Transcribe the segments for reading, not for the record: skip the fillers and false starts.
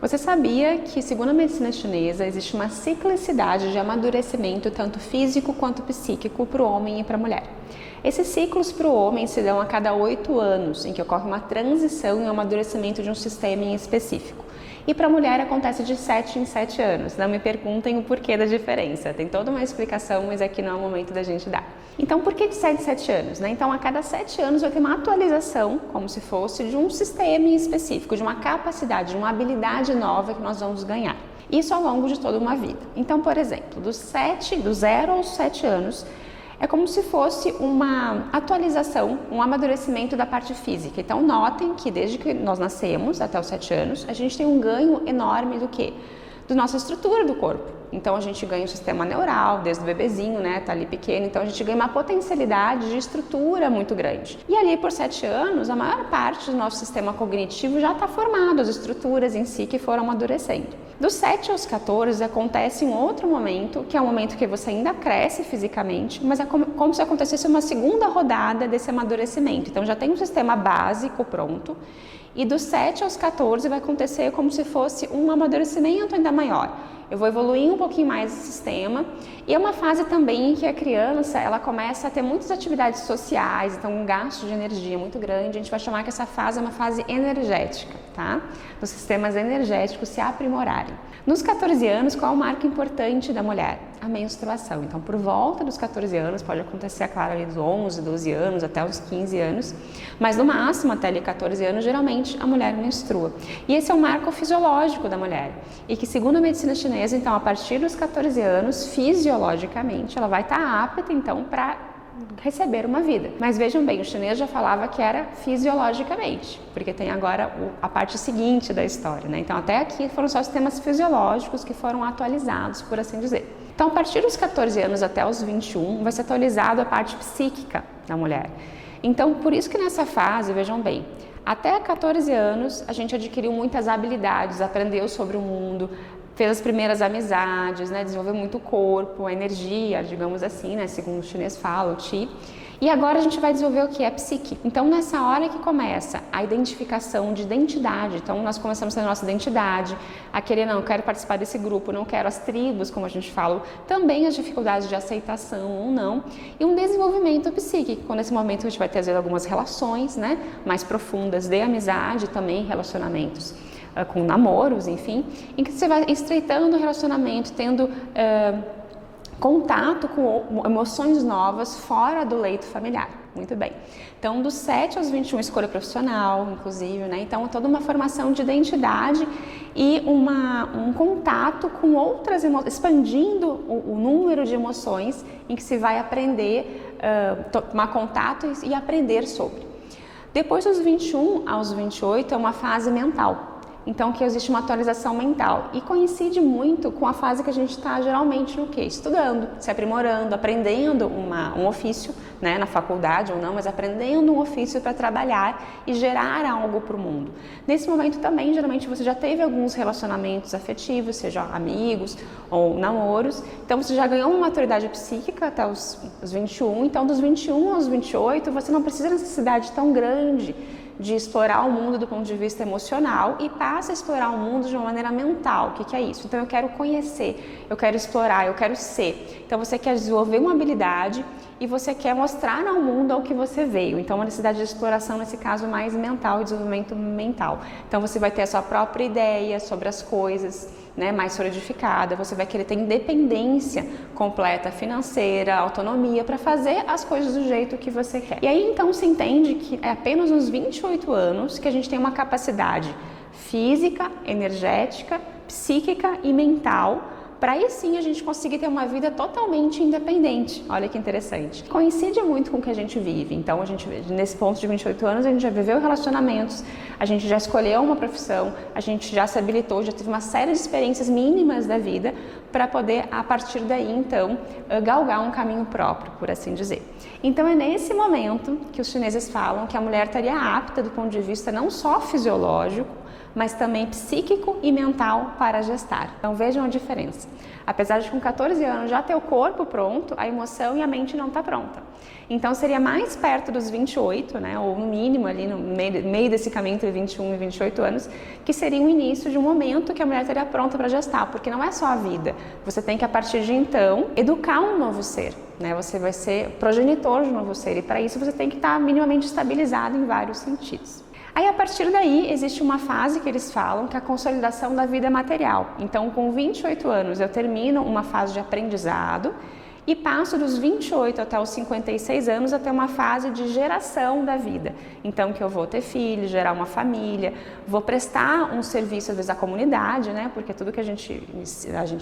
Você sabia que, segundo a medicina chinesa, existe uma ciclicidade de amadurecimento tanto físico quanto psíquico para o homem e para a mulher? Esses ciclos para o homem se dão a cada 8 anos, em que ocorre uma transição e um amadurecimento de um sistema em específico. E para a mulher acontece de 7 em 7 anos. Não me perguntem o porquê da diferença, tem toda uma explicação, mas aqui não é o momento da gente dar. Então, por que de 7 em 7 anos? Então, a cada 7 anos vai ter uma atualização, como se fosse de um sistema em específico, de uma capacidade, de uma habilidade nova que nós vamos ganhar. Isso ao longo de toda uma vida. Então, por exemplo, do 0 aos 7 anos, é como se fosse uma atualização, um amadurecimento da parte física. Então, notem que desde que nós nascemos até os 7 anos, a gente tem um ganho enorme do quê? Da nossa estrutura do corpo. Então, a gente ganha o sistema neural, desde o bebezinho, né, tá ali pequeno. Então, a gente ganha uma potencialidade de estrutura muito grande. E ali, por 7 anos, a maior parte do nosso sistema cognitivo já está formado, as estruturas em si que foram amadurecendo. Dos 7 aos 14 acontece um outro momento, que é um momento que você ainda cresce fisicamente, mas é como se acontecesse uma segunda rodada desse amadurecimento. Então já tem um sistema básico pronto, e dos 7 aos 14 vai acontecer como se fosse um amadurecimento ainda maior. Eu vou evoluir um pouquinho mais o sistema, e é uma fase também em que a criança ela começa a ter muitas atividades sociais, então um gasto de energia muito grande. A gente vai chamar que essa fase é uma fase energética, tá? Dos sistemas energéticos se aprimorarem. Nos 14 anos, qual é o marco importante da mulher? A menstruação. Então, por volta dos 14 anos, pode acontecer, claro, ali dos 11, 12 anos, até os 15 anos, mas no máximo, até ali 14 anos, geralmente a mulher menstrua. E esse é o marco fisiológico da mulher. E que, segundo a medicina chinesa, então, a partir dos 14 anos, fisiologicamente, ela vai estar apta, então, para receber uma vida. Mas vejam bem, o chinês já falava que era fisiologicamente, porque tem agora a parte seguinte da história, né? Então, até aqui foram só os sistemas fisiológicos que foram atualizados, por assim dizer. Então, a partir dos 14 anos até os 21, vai ser atualizado a parte psíquica da mulher. Então, por isso que nessa fase, vejam bem, até 14 anos a gente adquiriu muitas habilidades, aprendeu sobre o mundo, fez as primeiras amizades, né, desenvolveu muito o corpo, a energia, digamos assim, né, segundo o chinês fala, o Qi. E agora a gente vai desenvolver o que é psique. Então, nessa hora que começa a identificação de identidade, então nós começamos a ter a nossa identidade, a querer, não, eu quero participar desse grupo, não quero as tribos, como a gente fala, também as dificuldades de aceitação ou não, e um desenvolvimento psíquico, quando nesse momento a gente vai ter, às vezes, algumas relações, né, mais profundas de amizade, também relacionamentos com namoros, enfim, em que você vai estreitando o relacionamento, tendo contato com emoções novas fora do leito familiar. Muito bem. Então, dos 7 aos 21, escolha profissional, inclusive, né? Então, toda uma formação de identidade e um contato com outras emoções, expandindo o número de emoções em que se vai aprender, tomar contato e aprender sobre. Depois dos 21 aos 28 é uma fase mental. Então, que existe uma atualização mental e coincide muito com a fase que a gente está geralmente no quê? Estudando, se aprimorando, aprendendo um ofício, né, na faculdade ou não, mas aprendendo um ofício para trabalhar e gerar algo para o mundo. Nesse momento também, geralmente você já teve alguns relacionamentos afetivos, seja amigos ou namoros, então você já ganhou uma maturidade psíquica até os 21, então dos 21 aos 28 você não precisa de necessidade tão grande de explorar o mundo do ponto de vista emocional e passa a explorar o mundo de uma maneira mental. O que é isso? Então eu quero conhecer, eu quero explorar, eu quero ser. Então você quer desenvolver uma habilidade e você quer mostrar ao mundo ao que você veio. Então uma necessidade de exploração, nesse caso, mais mental, desenvolvimento mental. Então você vai ter a sua própria ideia sobre as coisas, né, mais solidificada, você vai querer ter independência completa financeira, autonomia para fazer as coisas do jeito que você quer. E aí então se entende que é apenas nos 28 anos que a gente tem uma capacidade física, energética, psíquica e mental para aí sim a gente conseguir ter uma vida totalmente independente. Olha que interessante. Coincide muito com o que a gente vive. Então, a gente, nesse ponto de 28 anos, a gente já viveu relacionamentos, a gente já escolheu uma profissão, a gente já se habilitou, já teve uma série de experiências mínimas da vida para poder, a partir daí, então, galgar um caminho próprio, por assim dizer. Então, é nesse momento que os chineses falam que a mulher estaria apta do ponto de vista não só fisiológico, mas também psíquico e mental para gestar. Então vejam a diferença. Apesar de com 14 anos já ter o corpo pronto, a emoção e a mente não está pronta. Então seria mais perto dos 28, né, ou no mínimo ali no meio desse caminho entre 21 e 28 anos, que seria o início de um momento que a mulher estaria pronta para gestar, porque não é só a vida. Você tem que, a partir de então, educar um novo ser, né? Você vai ser progenitor de um novo ser, e para isso você tem que estar minimamente estabilizado em vários sentidos. Aí, a partir daí, existe uma fase que eles falam que é a consolidação da vida material. Então, com 28 anos, eu termino uma fase de aprendizado e passo dos 28 até os 56 anos até uma fase de geração da vida. Então, que eu vou ter filhos, gerar uma família, vou prestar um serviço, às vezes, à comunidade, né? Porque tudo que a gente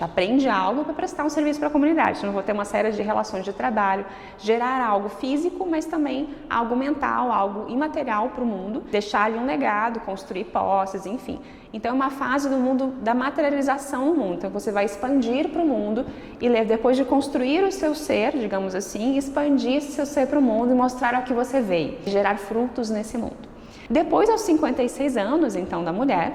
aprende algo para prestar um serviço para a comunidade. Então, eu vou ter uma série de relações de trabalho, gerar algo físico, mas também algo mental, algo imaterial para o mundo, deixar ali um legado, construir posses, enfim. Então, é uma fase do mundo da materialização no mundo. Então, você vai expandir para o mundo e depois de construir o seu ser, digamos assim, expandir esse seu ser para o mundo e mostrar ao que você veio, gerar frutos nesse mundo. Depois, aos 56 anos, então, da mulher,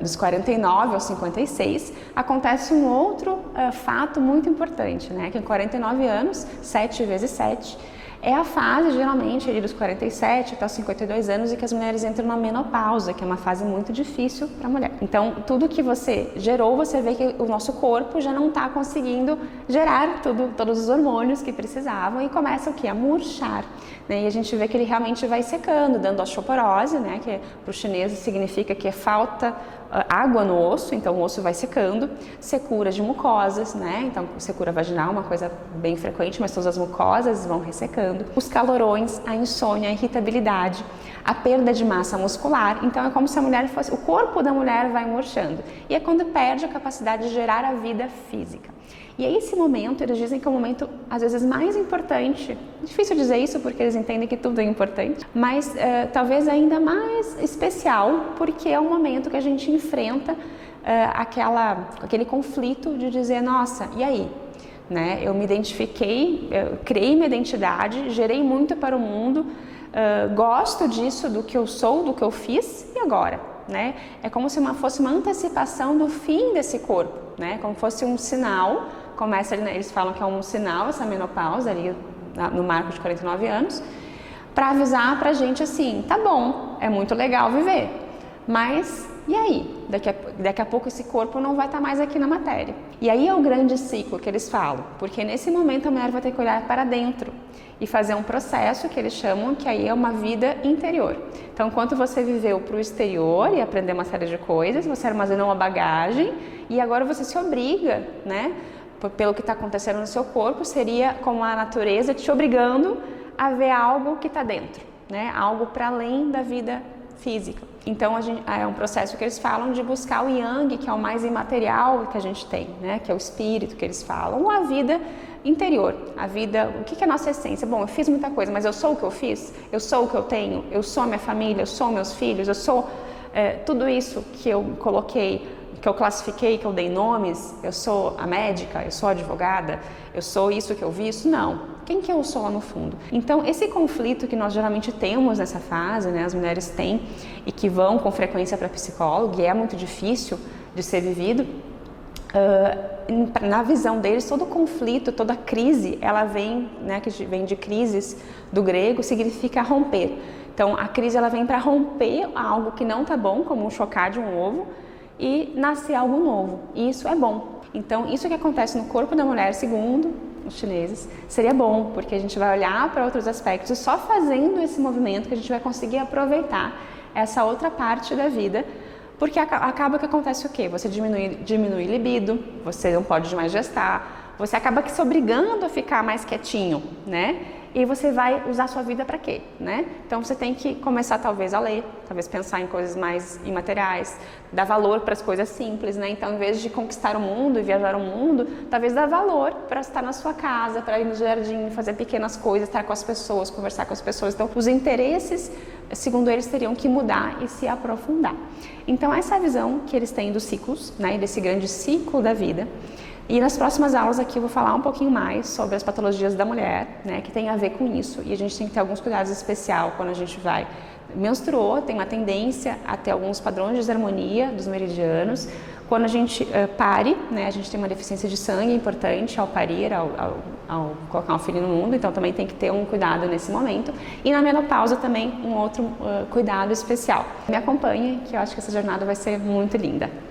dos 49 aos 56, acontece um outro fato muito importante, né? Que em 49 anos, 7 vezes 7, é a fase, geralmente, ali dos 47 até os 52 anos, em que as mulheres entram na menopausa, que é uma fase muito difícil para a mulher. Então, tudo que você gerou, você vê que o nosso corpo já não está conseguindo gerar todos os hormônios que precisavam e começa o quê? A murchar. Né? E a gente vê que ele realmente vai secando, dando osteoporose, né? Que para os chineses significa que é falta água no osso, então o osso vai secando, secura de mucosas, né? Então secura vaginal, uma coisa bem frequente, mas todas as mucosas vão ressecando, os calorões, a insônia, a irritabilidade, a perda de massa muscular. Então é como se a mulher fosse, o corpo da mulher vai murchando, e é quando perde a capacidade de gerar a vida física. E é esse momento, eles dizem que é o momento às vezes mais importante, difícil dizer isso porque eles entendem que tudo é importante, mas talvez ainda mais especial, porque é um momento que a gente enfrenta aquele conflito de dizer, nossa, e aí? Né? Eu me identifiquei, eu criei minha identidade, gerei muito para o mundo, gosto disso, do que eu sou, do que eu fiz, e agora? Né? É como se fosse uma antecipação do fim desse corpo, né? Como fosse um sinal, começa ali, né? Eles falam que é um sinal, essa menopausa ali no marco de 49 anos, para avisar pra gente assim, tá bom, é muito legal viver, mas e aí? Daqui a pouco esse corpo não vai estar mais aqui na matéria. E aí é o grande ciclo que eles falam, porque nesse momento a mulher vai ter que olhar para dentro e fazer um processo que eles chamam que aí é uma vida interior. Então, enquanto você viveu para o exterior e aprendeu uma série de coisas, você armazenou uma bagagem e agora você se obriga, né? Pelo que está acontecendo no seu corpo, seria como a natureza te obrigando a ver algo que está dentro, né? Algo para além da vida física. Então, é um processo que eles falam de buscar o yang, que é o mais imaterial que a gente tem, né? Que é o espírito que eles falam, ou a vida interior, a vida, o que é a nossa essência? Bom, eu fiz muita coisa, mas eu sou o que eu fiz, eu sou o que eu tenho, eu sou a minha família, eu sou meus filhos, eu sou tudo isso que eu coloquei, que eu classifiquei, que eu dei nomes, eu sou a médica, eu sou a advogada, eu sou isso que eu vi, isso não. Quem que eu sou lá no fundo? Então, esse conflito que nós geralmente temos nessa fase, né, as mulheres têm e que vão com frequência para psicólogo, e é muito difícil de ser vivido, na visão deles, todo conflito, toda crise, ela vem, né, que vem de crises do grego, significa romper. Então, a crise ela vem para romper algo que não está bom, como um chocar de um ovo, e nascer algo novo, e isso é bom. Então, isso que acontece no corpo da mulher, segundo os chineses, seria bom, porque a gente vai olhar para outros aspectos e só fazendo esse movimento que a gente vai conseguir aproveitar essa outra parte da vida, porque acaba que acontece o quê? Você diminui libido, você não pode mais gestar, você acaba que se obrigando a ficar mais quietinho, né? E você vai usar a sua vida para quê, né? Então você tem que começar talvez a ler, talvez pensar em coisas mais imateriais, dar valor para as coisas simples, né? Então, em vez de conquistar o mundo e viajar o mundo, talvez dar valor para estar na sua casa, para ir no jardim, fazer pequenas coisas, estar com as pessoas, conversar com as pessoas. Então, os interesses, segundo eles, teriam que mudar e se aprofundar. Então, essa é a visão que eles têm dos ciclos, né? Desse grande ciclo da vida. E nas próximas aulas aqui eu vou falar um pouquinho mais sobre as patologias da mulher, né, que tem a ver com isso, e a gente tem que ter alguns cuidados especiais quando a gente vai menstruou, tem uma tendência a ter alguns padrões de desarmonia dos meridianos. Quando a gente pare, né, a gente tem uma deficiência de sangue importante ao parir, ao colocar um filho no mundo, então também tem que ter um cuidado nesse momento. E na menopausa também um outro cuidado especial. Me acompanhe, que eu acho que essa jornada vai ser muito linda.